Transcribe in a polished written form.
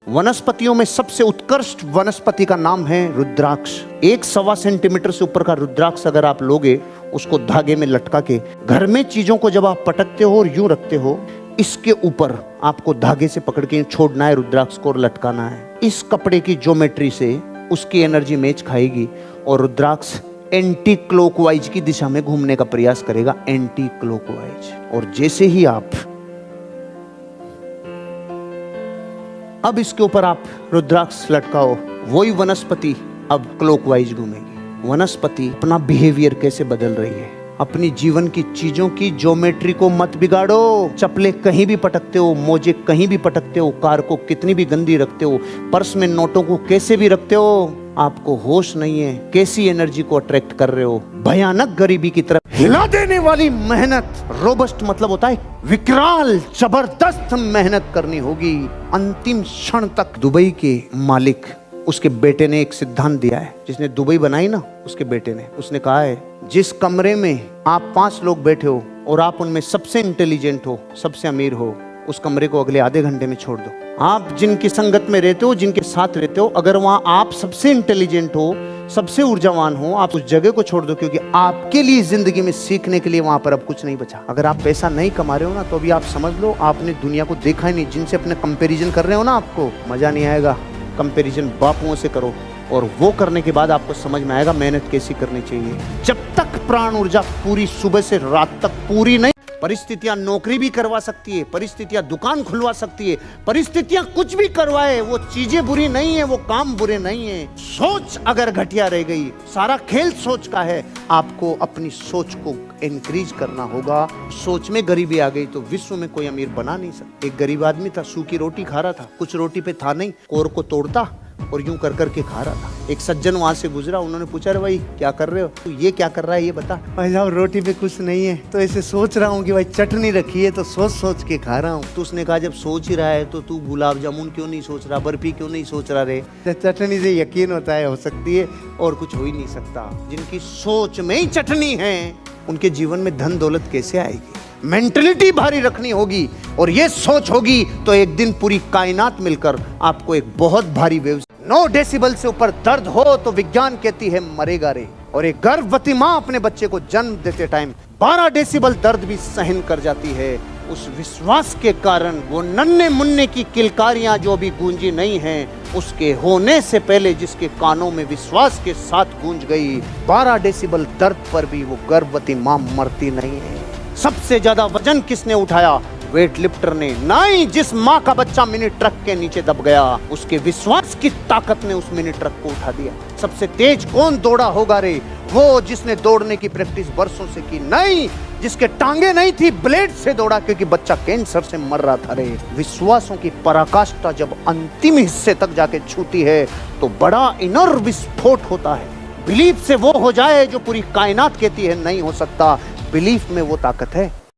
वनस्पतियों में सबसे उत्कृष्ट वनस्पति का नाम है रुद्राक्ष। 1.25 सेंटीमीटर से ऊपर का रुद्राक्ष अगर आप लोगे, उसको धागे में लटका के घर में चीजों को जब आप पटकते हो और यूं रखते हो, इसके ऊपर आपको धागे से पकड़ के छोड़ना है रुद्राक्ष को और लटकाना है। इस कपड़े की ज्योमेट्री से उसकी एनर्जी मैच खाएगी और रुद्राक्ष एंटी क्लॉकवाइज की दिशा में घूमने का प्रयास करेगा, एंटी क्लॉकवाइज। और जैसे ही आप अब इसके ऊपर आप रुद्राक्ष लटकाओ, वही वनस्पति अब क्लॉकवाइज घूमेगी। वनस्पति अपना बिहेवियर कैसे बदल रही है, अपनी जीवन की चीजों की ज्योमेट्री को मत बिगाड़ो। चप्पलें कहीं भी पटकते हो, मोजे कहीं भी पटकते हो, कार को कितनी भी गंदी रखते हो, पर्स में नोटों को कैसे भी रखते हो, आपको होश नहीं है कैसी एनर्जी को अट्रैक्ट कर रहे हो। भयानक गरीबी की तरफ हिला देने वाली मेहनत, रोबस्ट मतलब होता है विकराल, जबरदस्त मेहनत करनी होगी अंतिम क्षण तक। दुबई के मालिक, उसके बेटे ने एक सिद्धांत दिया है, जिसने दुबई बनाई ना, उसके बेटे ने, उसने कहा है जिस कमरे में आप 5 लोग बैठे हो और आप उनमें सबसे इंटेलिजेंट हो, सबसे अमीर हो, उस कमरे को अगले आधे घंटे में छोड़ दो। आप जिनकी संगत में रहते हो, जिनके साथ रहते हो, अगर वहां आप सबसे इंटेलिजेंट हो, सबसे ऊर्जावान हो, आप उस जगह को छोड़ दो, क्योंकि आपके लिए जिंदगी में सीखने के लिए वहां पर अब कुछ नहीं बचा। अगर आप पैसा नहीं कमा रहे हो ना, तो अभी आप समझ लो आपने दुनिया को देखा ही नहीं। जिनसे अपने कंपैरिजन कर रहे हो ना, आपको मजा नहीं आएगा। कंपैरिजन बापुओं से करो, और वो करने के बाद आपको समझ में आएगा मेहनत कैसी करनी चाहिए। जब तक प्राण ऊर्जा पूरी सुबह से रात तक पूरी नहीं, परिस्थितियां नौकरी भी करवा सकती है, परिस्थितियां दुकान खुलवा सकती है, परिस्थितियां कुछ भी करवाए, वो चीजें बुरी नहीं है, वो काम बुरे नहीं है। सोच अगर घटिया रह गई, सारा खेल सोच का है। आपको अपनी सोच को इंक्रीज करना होगा। सोच में गरीबी आ गई तो विश्व में कोई अमीर बना नहीं सकता। एक गरीब आदमी था, सूखी रोटी खा रहा था, कुछ रोटी पे था नहीं, कोर को तोड़ता और यूं कर करके खा रहा था। एक सज्जन वहां से गुजरा, उन्होंने पूछा, अरे भाई क्या कर रहे हो, तू ये क्या कर रहा है, ये बता। भाई साहब रोटी पे कुछ नहीं है, तो ऐसे सोच रहा हूँ कि भाई चटनी रखी है तो सोच सोच के खा रहा हूँ। तो उसने कहा, जब सोच ही रहा है तो तू गुलाब जामुन क्यों नहीं सोच रहा, बर्फी क्यों नहीं सोच रहा रे। चटनी से यकीन होता है हो सकती है और कुछ हो ही नहीं सकता। जिनकी सोच में ही चटनी है, उनके जीवन में धन दौलत कैसे आएगी। मेंटलिटी भारी रखनी होगी और ये सोच होगी तो एक दिन पूरी कायनात मिलकर आपको एक बहुत भारी वेव। 9 डेसिबल से ऊपर दर्द हो तो विज्ञान कहती है मरेगा रे। और एक गर्भवती माँ अपने बच्चे को जन्म देते टाइम 12 डेसिबल दर्द भी सहन कर जाती है। उस विश्वास के कारण वो नन्हे मुन्ने की किलकारियां जो भी गूंजी नहीं हैं, उसके होने से पहले जिसके कानों में विश्वास के साथ गूंज गई, 12 डेसिबल दर्द पर भी वो गर्भवती माँ मरती नहीं है। सबसे ज्यादा वजन किसने उठाया? वेट लिफ्टर ने नहीं। जिस माँ का बच्चा मिनी ट्रक के नीचे दब गया, उसके विश्वास की ताकत ने उस मिनी ट्रक को उठा दिया। सबसे तेज कौन दौड़ा होगा रे? वो जिसने दौड़ने की प्रैक्टिस बरसों से की। नहीं, जिसके टांगे नहीं थी, ब्लेड से दौड़ा क्योंकि बच्चा कैंसर से मर रहा था रे। विश्वासों की पराकाष्ठा जब अंतिम हिस्से तक जाके छूती है तो बड़ा इनर विस्फोट होता है। बिलीफ से वो हो जाए जो पूरी कायनात कहती है नहीं हो सकता। बिलीफ में वो ताकत है।